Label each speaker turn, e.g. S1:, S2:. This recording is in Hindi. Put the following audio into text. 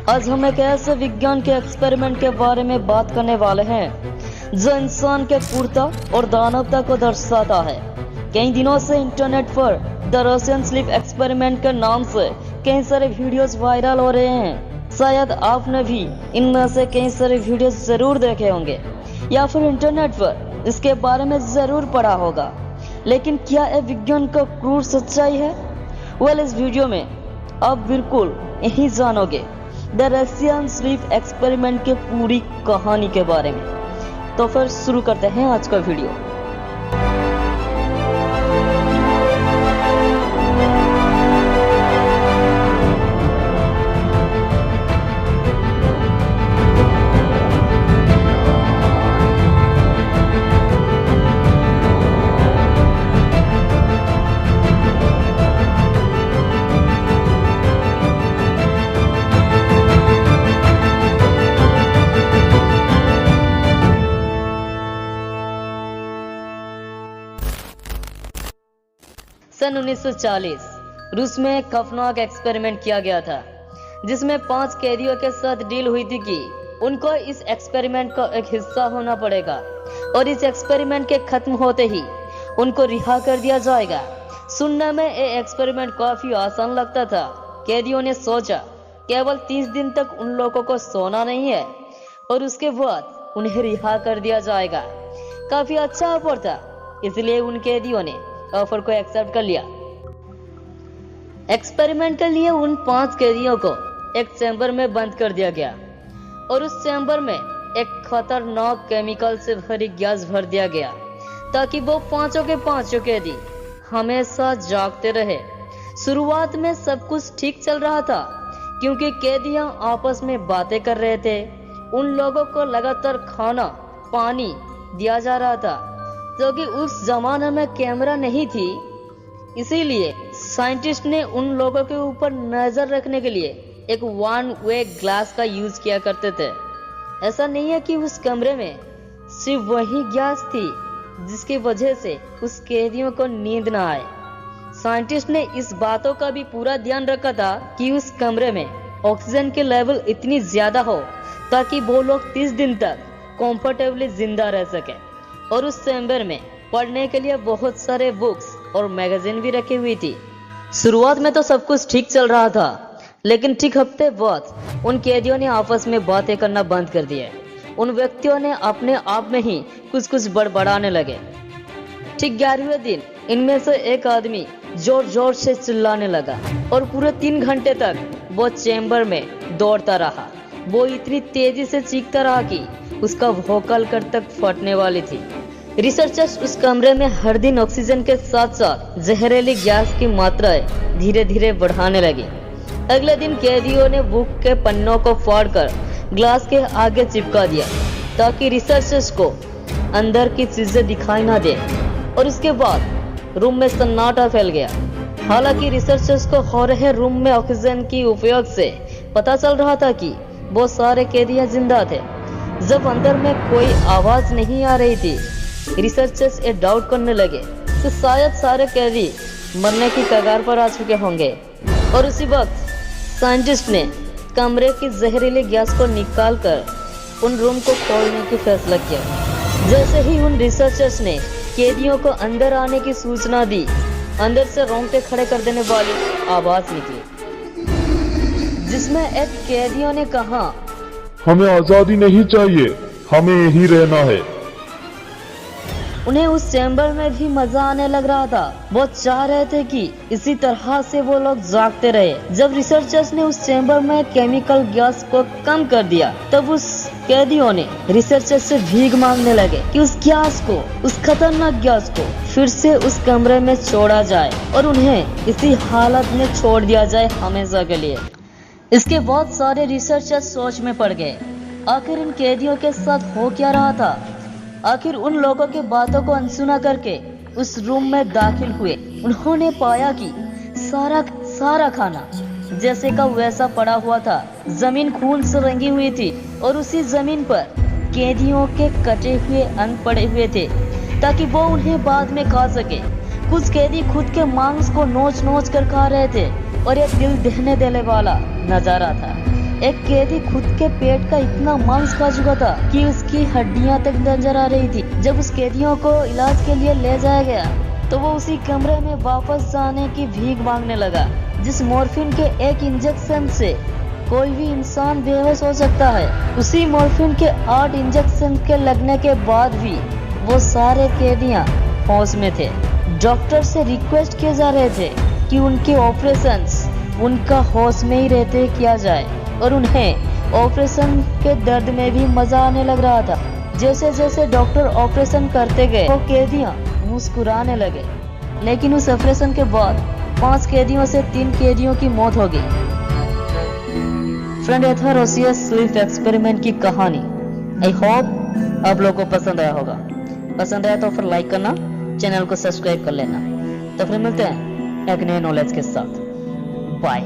S1: आज हम एक ऐसे विज्ञान के एक्सपेरिमेंट के बारे में बात करने वाले हैं जो इंसान के क्रूरता और दानवता को दर्शाता है। कई दिनों से इंटरनेट पर द रशियन स्लीप एक्सपेरिमेंट के नाम से कई सारे वीडियोस वायरल हो रहे हैं। शायद आपने भी इनमें से कई सारे वीडियोस जरूर देखे होंगे या फिर इंटरनेट पर इसके बारे में जरूर पढ़ा होगा, लेकिन क्या यह विज्ञान का क्रूर सच्चाई है? इस वीडियो में आप बिल्कुल यही जानोगे द रशियन स्लीप एक्सपेरिमेंट के पूरी कहानी के बारे में। तो फिर शुरू करते हैं आज का वीडियो। सन 1940 रूस में एक खौफनाक एक्सपेरिमेंट किया गया था, जिसमें 5 कैदियों के साथ डील हुई थी कि उनको इस एक्सपेरिमेंट का एक हिस्सा होना पड़ेगा और इस एक्सपेरिमेंट के खत्म होते ही उनको रिहा कर दिया जाएगा। सुनने में ये एक्सपेरिमेंट काफी आसान लगता था। कैदियों ने सोचा केवल 30 दिन तक उन लोगों को सोना नहीं है और उसके बाद उन्हें रिहा कर दिया जाएगा। काफी अच्छा ऑफर था, इसलिए उन कैदियों ने ऑफर को एक्सेप्ट कर लिया। एक्सपेरिमेंट के लिए उन 5 कैदियों को एक चैम्बर में बंद कर दिया गया और उस चैम्बर में एक खतरनाक केमिकल से भरी गैस भर दिया गया ताकि वो पांचों के पांचों कैदी हमेशा जागते रहे। शुरुआत में सब कुछ ठीक चल रहा था क्योंकि कैदियां आपस में बातें कर रहे थे। उन लोगों को लगातार खाना पानी दिया जा रहा था, क्योंकि उस जमाने में कैमरा नहीं थी, इसीलिए साइंटिस्ट ने उन लोगों के ऊपर नजर रखने के लिए एक वन वे ग्लास का यूज किया करते थे। ऐसा नहीं है कि उस कमरे में सिर्फ वही गैस थी जिसकी वजह से उस कैदियों को नींद ना आए। साइंटिस्ट ने इस बातों का भी पूरा ध्यान रखा था कि उस कमरे में ऑक्सीजन के लेवल इतनी ज्यादा हो ताकि वो लोग 30 दिन तक कंफर्टेबली जिंदा रह सके। और उस चैम्बर में पढ़ने के लिए बहुत सारे बुक्स और मैगजीन भी रखी हुई थी। शुरुआत में तो सब कुछ ठीक चल रहा था, लेकिन ठीक हफ्ते बाद उन कैदियों ने आपस में बातें करना बंद कर दिए। उन व्यक्तियों ने अपने आप में ही कुछ बड़बड़ाने लगे। ठीक 11वें दिन इनमें से एक आदमी जोर जोर से चिल्लाने लगा और पूरे 3 घंटे तक वो चैम्बर में दौड़ता रहा। वो इतनी तेजी से चीखता रहा कि उसका वोकल कट तक फटने वाली थी। रिसर्चर्स उस कमरे में हर दिन ऑक्सीजन के साथ साथ जहरीली गैस की मात्राएं धीरे धीरे बढ़ाने लगी। अगले दिन कैदियों ने बुक के पन्नों को फाड़कर ग्लास के आगे चिपका दिया ताकि रिसर्चर्स को अंदर की चीजें दिखाई ना दे, और उसके बाद रूम में सन्नाटा फैल गया। हालांकि रिसर्चर्स को हो रहे रूम में ऑक्सीजन की उपयोग से पता चल रहा था कि वो सारे कैदियां जिंदा थे। जब अंदर में कोई आवाज नहीं आ रही थी, रिसर्चर्स ये डाउट करने लगे कि शायद सारे कैदी मरने की कगार पर आ चुके होंगे। और उसी वक्त साइंटिस्ट ने कमरे की जहरीली गैस को निकालकर उन रूम को खोलने की फैसला किया। जैसे ही उन रिसर्चर्स ने कैदियों को अंदर आने की सूचना दी, अंदर से रोंगटे खड़े कर देने वाली आवाज निकली, जिसमें एक कैदियों ने कहा,
S2: हमें आजादी नहीं चाहिए, हमें यहीं रहना है।
S1: उन्हें उस चैम्बर में भी मजा आने लग रहा था। वो चाह रहे थे कि इसी तरह से वो लोग जागते रहे। जब रिसर्चर्स ने उस चैम्बर में केमिकल गैस को कम कर दिया, तब उस कैदियों ने रिसर्चर्स से भीख मांगने लगे कि उस गैस को, उस खतरनाक गैस को फिर से उस कमरे में छोड़ा जाए और उन्हें इसी हालत में छोड़ दिया जाए हमेशा के लिए। इसके बाद सारे रिसर्चर्स सोच में पड़ गए। आखिर इन कैदियों के साथ हो क्या रहा था? आखिर उन लोगों के बातों को अनसुना करके उस रूम में दाखिल हुए। उन्होंने पाया कि सारा खाना जैसे का वैसा पड़ा हुआ था। जमीन खून से रंगी हुई थी और उसी जमीन पर कैदियों के कटे हुए अंग पड़े हुए थे ताकि वो उन्हें बाद में खा सके। कुछ कैदी खुद के मांस को नोच नोच कर खा रहे थे और यह दिल दहने देने वाला नजारा था। एक कैदी खुद के पेट का इतना मांस खा चुका था कि उसकी हड्डियां तक नजर आ रही थी। जब उस कैदियों को इलाज के लिए ले जाया गया तो वो उसी कमरे में वापस जाने की भीख मांगने लगा। जिस मॉर्फिन के एक इंजेक्शन से कोई भी इंसान बेहोश हो सकता है, उसी मॉर्फिन के 8 इंजेक्शन के लगने के बाद भी वो सारे कैदियां होश में थे। डॉक्टर से रिक्वेस्ट किए जा रहे थे कि उनके ऑपरेशंस उनका होश में ही रहते किया जाए और उन्हें ऑपरेशन के दर्द में भी मजा आने लग रहा था। जैसे जैसे डॉक्टर ऑपरेशन करते गए वो कैदियां मुस्कुराने लगे। लेकिन उस ऑपरेशन के बाद 5 कैदियों से 3 कैदियों की मौत हो गई। फ्रेंड, ये था रोसियस स्लीप एक्सपेरिमेंट की कहानी। आई होप आप लोगों को पसंद आया होगा। पसंद आया तो फिर लाइक करना, चैनल को सब्सक्राइब कर लेना। तो फिर मिलते हैं एक नए नॉलेज के साथ। बाय।